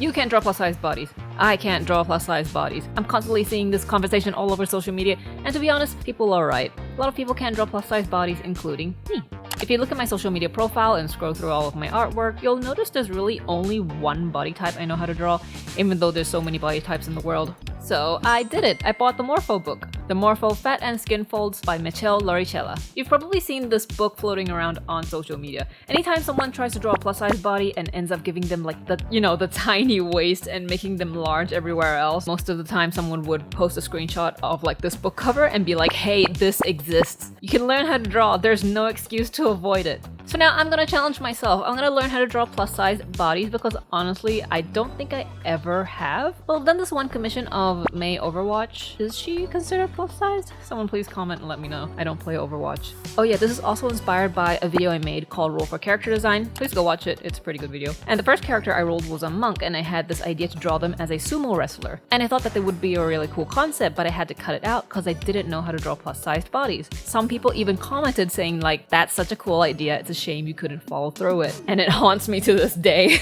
You can't draw plus-size bodies. I can't draw plus-size bodies. I'm constantly seeing this conversation all over social media, and to be honest, people are right. A lot of people can't draw plus-size bodies, including me. If you look at my social media profile and scroll through all of my artwork, you'll notice there's really only one body type I know how to draw, even though there's so many body types in the world. So I did it. I bought the Morpho book, The Morpho Fat and Skin Folds by Michele Lauricella. You've probably seen this book floating around on social media. Anytime someone tries to draw a plus-size body and ends up giving them like the tiny waist and making them large everywhere else, most of the time someone would post a screenshot of like this book cover and be like, hey, this exists. You can learn how to draw. There's no excuse to avoid it. So now I'm gonna challenge myself. I'm gonna learn how to draw plus-size bodies because honestly, I don't think I ever have. Well, I've done this one commission of May Overwatch. Is she considered plus-size? Someone please comment and let me know. I don't play Overwatch. Oh yeah, this is also inspired by a video I made called Roll for Character Design. Please go watch it. It's a pretty good video. And the first character I rolled was a monk, and I had this idea to draw them as a sumo wrestler. And I thought that they would be a really cool concept, but I had to cut it out because I didn't know how to draw plus-sized bodies. Some people even commented saying like, that's such a cool idea. It's a shame you couldn't follow through it. And it haunts me to this day.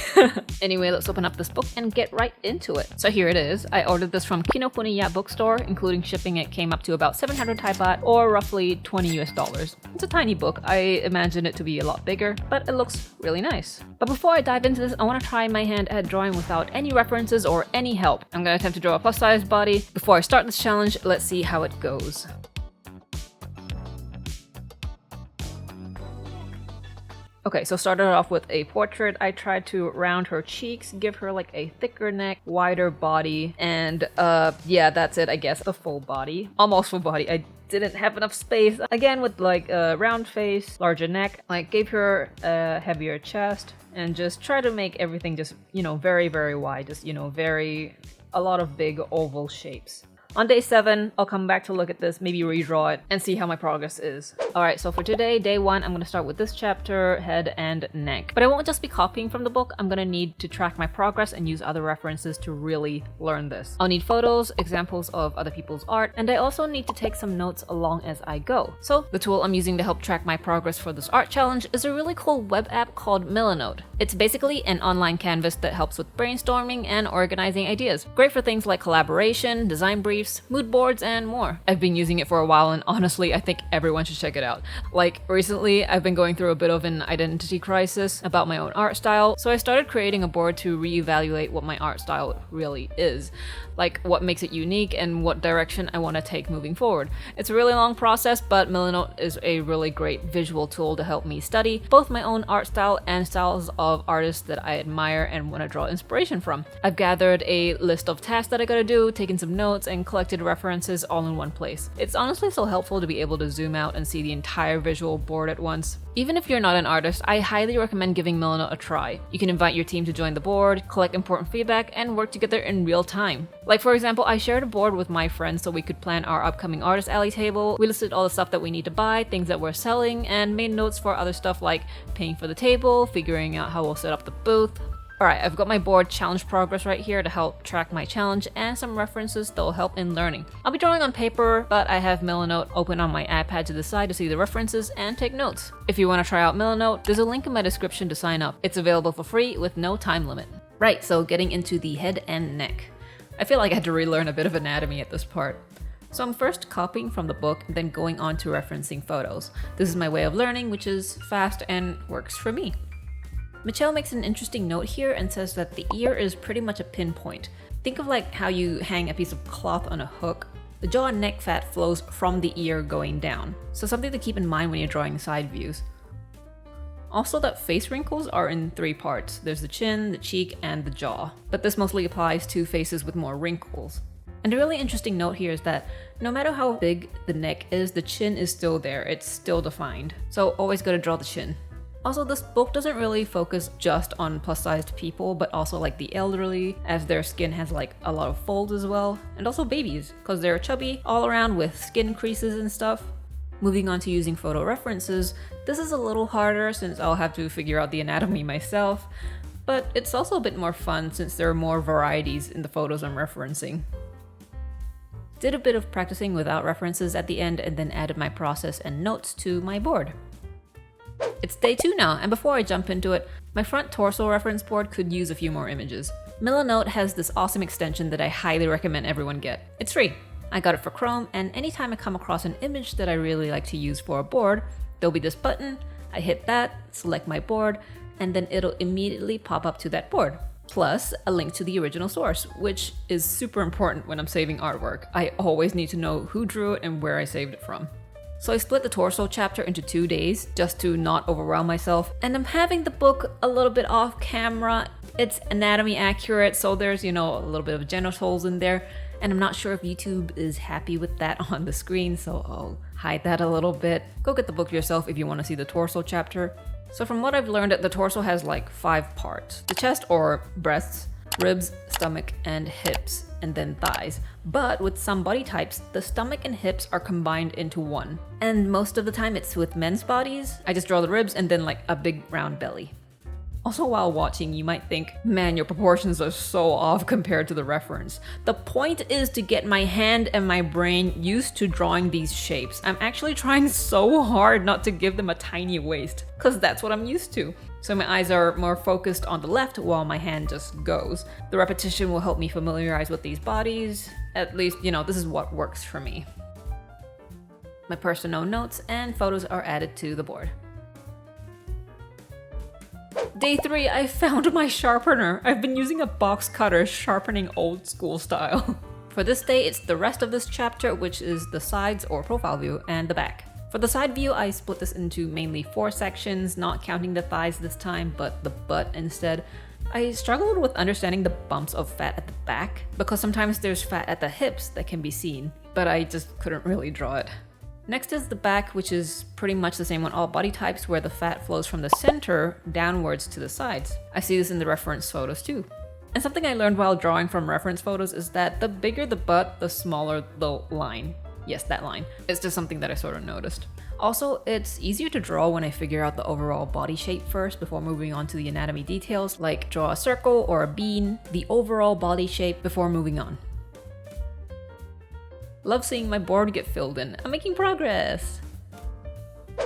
Anyway, let's open up this book and get right into it. So here it is. I ordered this from Kinokuniya bookstore, including shipping it came up to about 700 Thai baht or roughly $20 US. It's a tiny book. I imagine it to be a lot bigger, but it looks really nice. But before I dive into this, I want to try my hand at drawing without any references or any help. I'm going to attempt to draw a plus-sized body. Before I start this challenge, let's see how it goes. Okay, so started off with a portrait. I tried to round her cheeks, give her like a thicker neck, wider body, and yeah, that's it, I guess. A full body. Almost full body. I didn't have enough space. Again, with like a round face, larger neck, like gave her a heavier chest, and just try to make everything just, very, very wide. Just, a lot of big oval shapes. On day 7, I'll come back to look at this, maybe redraw it, and see how my progress is. Alright, so for today, day 1, I'm going to start with this chapter, head and neck. But I won't just be copying from the book, I'm going to need to track my progress and use other references to really learn this. I'll need photos, examples of other people's art, and I also need to take some notes along as I go. So, the tool I'm using to help track my progress for this art challenge is a really cool web app called Milanote. It's basically an online canvas that helps with brainstorming and organizing ideas. Great for things like collaboration, design briefs, mood boards, and more. I've been using it for a while, and honestly, I think everyone should check it out. Like, recently, I've been going through a bit of an identity crisis about my own art style, so I started creating a board to reevaluate what my art style really is. Like, what makes it unique and what direction I want to take moving forward. It's a really long process, but Milanote is a really great visual tool to help me study both my own art style and styles of artists that I admire and want to draw inspiration from. I've gathered a list of tasks that I gotta do, taken some notes, and collected references all in one place. It's honestly so helpful to be able to zoom out and see the entire visual board at once. Even if you're not an artist, I highly recommend giving Milanote a try. You can invite your team to join the board, collect important feedback, and work together in real time. Like for example, I shared a board with my friends so we could plan our upcoming Artist Alley table. We listed all the stuff that we need to buy, things that we're selling, and made notes for other stuff like paying for the table, figuring out how we'll set up the booth. Alright, I've got my board challenge progress right here to help track my challenge and some references that will help in learning. I'll be drawing on paper, but I have Milanote open on my iPad to the side to see the references and take notes. If you want to try out Milanote, there's a link in my description to sign up. It's available for free with no time limit. Right, so getting into the head and neck. I feel like I had to relearn a bit of anatomy at this part. So I'm first copying from the book and then going on to referencing photos. This is my way of learning, which is fast and works for me. Michele makes an interesting note here and says that the ear is pretty much a pinpoint. Think of like how you hang a piece of cloth on a hook. The jaw and neck fat flows from the ear going down, so something to keep in mind when you're drawing side views. Also, that face wrinkles are in 3 parts. There's the chin, the cheek, and the jaw, but this mostly applies to faces with more wrinkles. And a really interesting note here is that no matter how big the neck is, the chin is still there, it's still defined. So always gotta draw the chin. Also, this book doesn't really focus just on plus-sized people, but also like the elderly, as their skin has like a lot of folds as well, and also babies, because they're chubby all around with skin creases and stuff. Moving on to using photo references, this is a little harder since I'll have to figure out the anatomy myself, but it's also a bit more fun since there are more varieties in the photos I'm referencing. Did a bit of practicing without references at the end and then added my process and notes to my board. It's day 2 now, and before I jump into it, my front torso reference board could use a few more images. Milanote has this awesome extension that I highly recommend everyone get. It's free. I got it for Chrome, and anytime I come across an image that I really like to use for a board, there'll be this button, I hit that, select my board, and then it'll immediately pop up to that board. Plus, a link to the original source, which is super important when I'm saving artwork. I always need to know who drew it and where I saved it from. So I split the torso chapter into 2 days, just to not overwhelm myself, and I'm having the book a little bit off camera. It's anatomy accurate, so there's, a little bit of genitals in there, and I'm not sure if YouTube is happy with that on the screen, so I'll hide that a little bit. Go get the book yourself if you want to see the torso chapter. So from what I've learned, the torso has like 5 parts. The chest or breasts, ribs, stomach, and hips, and then thighs. But with some body types, the stomach and hips are combined into one. And most of the time it's with men's bodies. I just draw the ribs and then like a big round belly. Also, while watching, you might think, man, your proportions are so off compared to the reference. The point is to get my hand and my brain used to drawing these shapes. I'm actually trying so hard not to give them a tiny waist, because that's what I'm used to. So my eyes are more focused on the left while my hand just goes. The repetition will help me familiarize with these bodies. At least, this is what works for me. My personal notes and photos are added to the board. Day 3, I found my sharpener. I've been using a box cutter, sharpening old school style. For this day, it's the rest of this chapter, which is the sides or profile view and the back. For the side view, I split this into mainly 4 sections, not counting the thighs this time, but the butt instead. I struggled with understanding the bumps of fat at the back, because sometimes there's fat at the hips that can be seen, but I just couldn't really draw it. Next is the back, which is pretty much the same on all body types, where the fat flows from the center downwards to the sides. I see this in the reference photos too. And something I learned while drawing from reference photos is that the bigger the butt, the smaller the line. Yes, that line. It's just something that I sort of noticed. Also, it's easier to draw when I figure out the overall body shape first before moving on to the anatomy details, like draw a circle or a bean, the overall body shape before moving on. Love seeing my board get filled in. I'm making progress!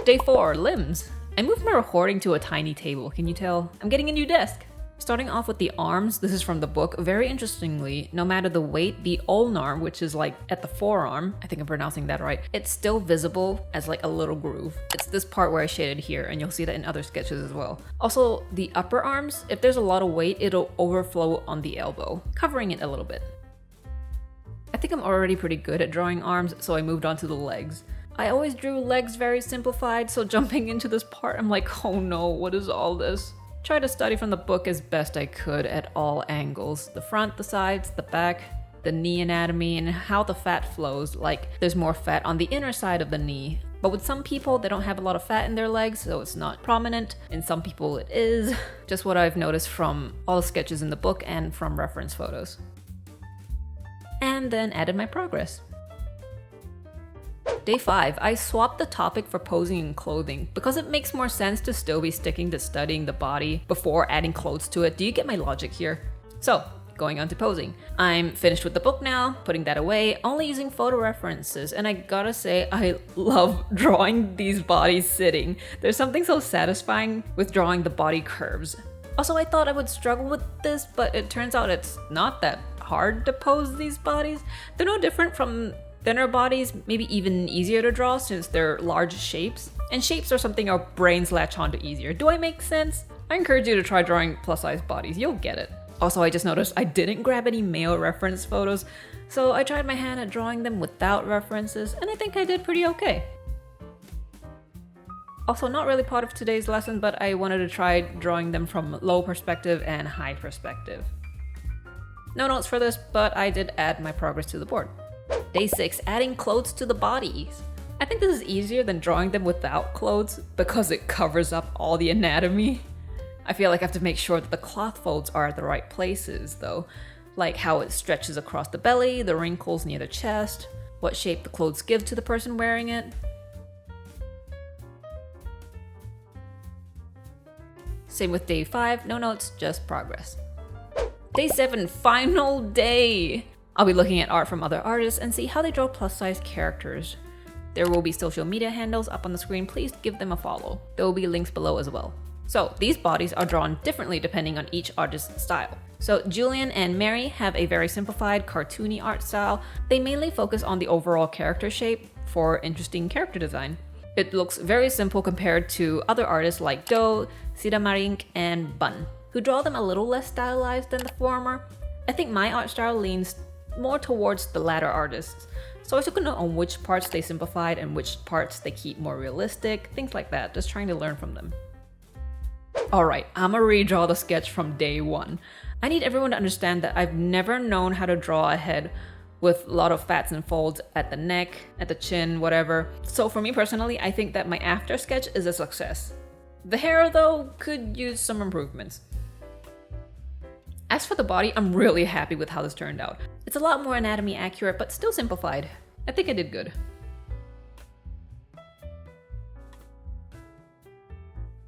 Day 4, limbs. I moved my recording to a tiny table, can you tell? I'm getting a new desk! Starting off with the arms, this is from the book. Very interestingly, no matter the weight, the ulnar, which is like at the forearm, I think I'm pronouncing that right, it's still visible as like a little groove. It's this part where I shaded here, and you'll see that in other sketches as well. Also, the upper arms, if there's a lot of weight, it'll overflow on the elbow, covering it a little bit. I think I'm already pretty good at drawing arms, so I moved on to the legs. I always drew legs very simplified, so jumping into this part, I'm like, oh no, what is all this? Try to study from the book as best I could at all angles. The front, the sides, the back, the knee anatomy, and how the fat flows, like there's more fat on the inner side of the knee. But with some people, they don't have a lot of fat in their legs, so it's not prominent. In some people it is. Just what I've noticed from all the sketches in the book and from reference photos. And then added my progress. Day 5, I swapped the topic for posing in clothing because it makes more sense to still be sticking to studying the body before adding clothes to it. Do you get my logic here? So, going on to posing. I'm finished with the book now, putting that away, only using photo references, and I gotta say, I love drawing these bodies sitting. There's something so satisfying with drawing the body curves. Also, I thought I would struggle with this, but it turns out it's not that hard to pose these bodies. They're no different from thinner bodies, maybe even easier to draw since they're large shapes. And shapes are something our brains latch onto easier. Do I make sense? I encourage you to try drawing plus-size bodies, you'll get it. Also, I just noticed I didn't grab any male reference photos, so I tried my hand at drawing them without references, and I think I did pretty okay. Also, not really part of today's lesson, but I wanted to try drawing them from low perspective and high perspective. No notes for this, but I did add my progress to the board. Day 6, adding clothes to the bodies. I think this is easier than drawing them without clothes because it covers up all the anatomy. I feel like I have to make sure that the cloth folds are at the right places though, like how it stretches across the belly, the wrinkles near the chest, what shape the clothes give to the person wearing it. Same with day 5, no notes, just progress. Day 7, final day! I'll be looking at art from other artists and see how they draw plus-size characters. There will be social media handles up on the screen, please give them a follow. There will be links below as well. So, these bodies are drawn differently depending on each artist's style. So Julian and Mary have a very simplified, cartoony art style. They mainly focus on the overall character shape for interesting character design. It looks very simple compared to other artists like Do, Sidamarink, and Bun, who draw them a little less stylized than the former. I think my art style leans more towards the latter artists, so I took a note on which parts they simplified and which parts they keep more realistic, things like that, just trying to learn from them. Alright, I'ma redraw the sketch from day one. I need everyone to understand that I've never known how to draw a head with a lot of fats and folds at the neck, at the chin, whatever. So for me personally, I think that my after sketch is a success. The hair though, could use some improvements. As for the body, I'm really happy with how this turned out. It's a lot more anatomy accurate, but still simplified. I think I did good.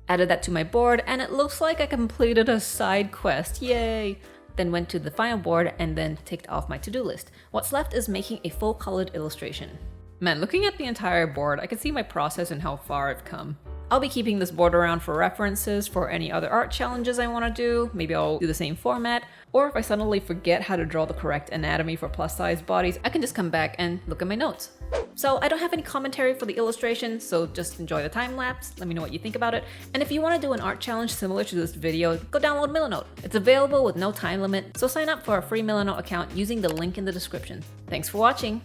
Added that to my board, and it looks like I completed a side quest, yay! Then went to the final board and then ticked off my to-do list. What's left is making a full colored illustration. Man, looking at the entire board, I can see my process and how far I've come. I'll be keeping this board around for references for any other art challenges I want to do. Maybe I'll do the same format, or if I suddenly forget how to draw the correct anatomy for plus-size bodies, I can just come back and look at my notes. So I don't have any commentary for the illustration, so just enjoy the time lapse, let me know what you think about it, and if you want to do an art challenge similar to this video, go download Milanote. It's available with no time limit, so sign up for a free Milanote account using the link in the description. Thanks for watching!